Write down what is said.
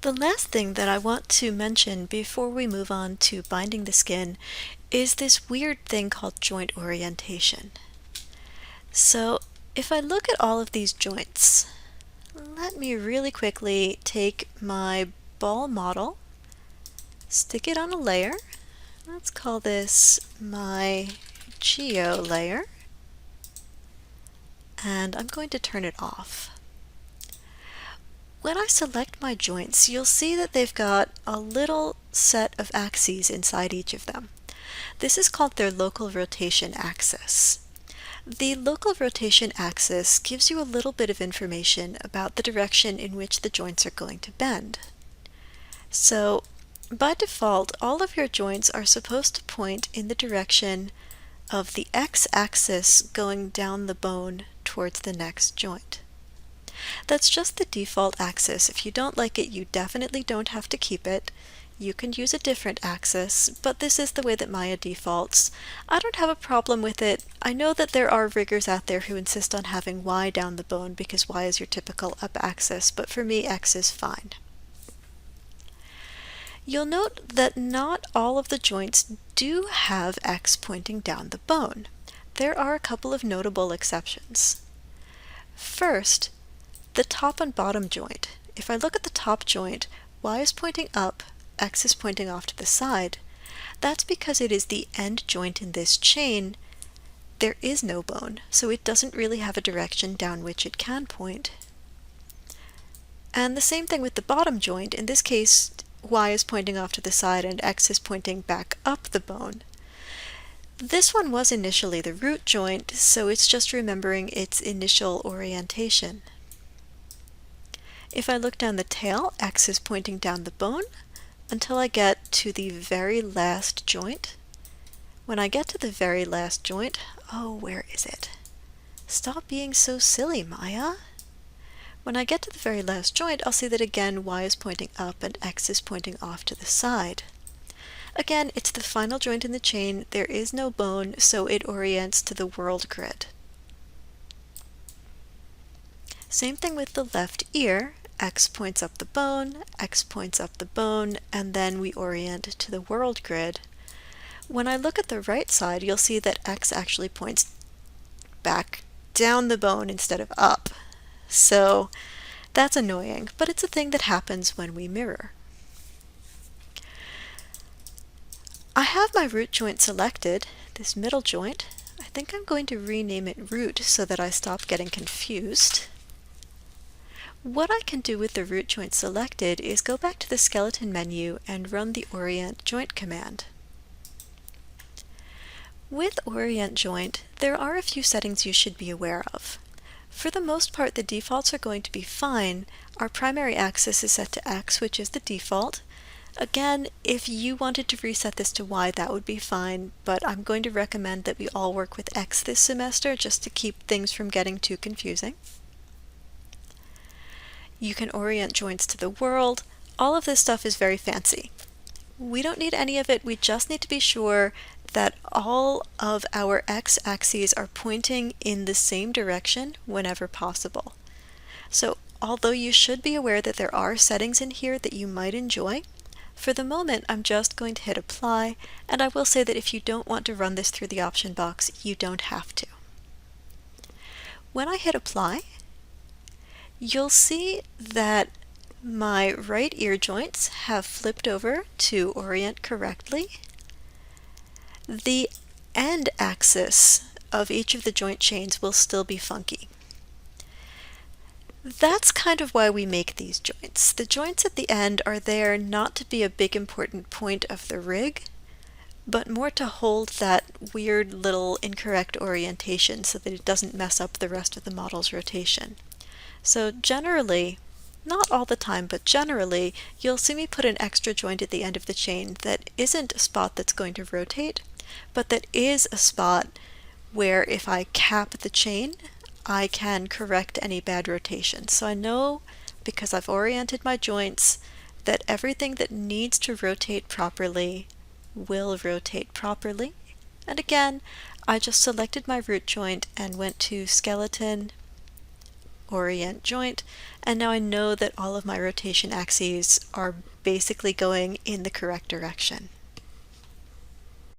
The last thing that I want to mention before we move on to binding the skin is this weird thing called joint orientation. So if I look at all of these joints, let me really quickly take my ball model, stick it on a layer. Let's call this my geo layer, and I'm going to turn it off. When I select my joints, you'll see that they've got a little set of axes inside each of them. This is called their local rotation axis. The local rotation axis gives you a little bit of information about the direction in which the joints are going to bend. So, by default, all of your joints are supposed to point in the direction of the x-axis going down the bone towards the next joint. That's just the default axis. If you don't like it, you definitely don't have to keep it. You can use a different axis, but this is the way that Maya defaults. I don't have a problem with it. I know that there are riggers out there who insist on having y down the bone because y is your typical up axis, but for me x is fine. You'll note that not all of the joints do have x pointing down the bone. There are a couple of notable exceptions. First, the top and bottom joint. If I look at the top joint, y is pointing up, x is pointing off to the side. That's because it is the end joint in this chain. There is no bone, so it doesn't really have a direction down which it can point. And the same thing with the bottom joint. In this case, y is pointing off to the side and x is pointing back up the bone. This one was initially the root joint, so it's just remembering its initial orientation. If I look down the tail, x is pointing down the bone until I get to the very last joint. When I get to the very last joint, oh, where is it? Stop being so silly, Maya. When I get to the very last joint, I'll see that again y is pointing up and x is pointing off to the side. Again, it's the final joint in the chain. There is no bone, so it orients to the world grid. Same thing with the left ear. X points up the bone, X points up the bone, and then we orient to the world grid. When I look at the right side, you'll see that X actually points back down the bone instead of up. So that's annoying, but it's a thing that happens when we mirror. I have my root joint selected, this middle joint. I think I'm going to rename it root so that I stop getting confused. What I can do with the root joint selected is go back to the skeleton menu and run the Orient Joint command. With Orient Joint, there are a few settings you should be aware of. For the most part, the defaults are going to be fine. Our primary axis is set to X, which is the default. Again, if you wanted to reset this to Y, that would be fine, but I'm going to recommend that we all work with X this semester just to keep things from getting too confusing. You can orient joints to the world. All of this stuff is very fancy. We don't need any of it. We just need to be sure that all of our x-axes are pointing in the same direction whenever possible. So although you should be aware that there are settings in here that you might enjoy, for the moment I'm just going to hit apply, and I will say that if you don't want to run this through the option box, you don't have to. When I hit apply, you'll see that my right ear joints have flipped over to orient correctly. The end axis of each of the joint chains will still be funky. That's kind of why we make these joints. The joints at the end are there not to be a big important point of the rig, but more to hold that weird little incorrect orientation so that it doesn't mess up the rest of the model's rotation. So generally, not all the time, but generally, you'll see me put an extra joint at the end of the chain that isn't a spot that's going to rotate, but that is a spot where if I cap the chain, I can correct any bad rotation. So I know, because I've oriented my joints, that everything that needs to rotate properly will rotate properly. And again, I just selected my root joint and went to Skeleton, Orient Joint, and now I know that all of my rotation axes are basically going in the correct direction.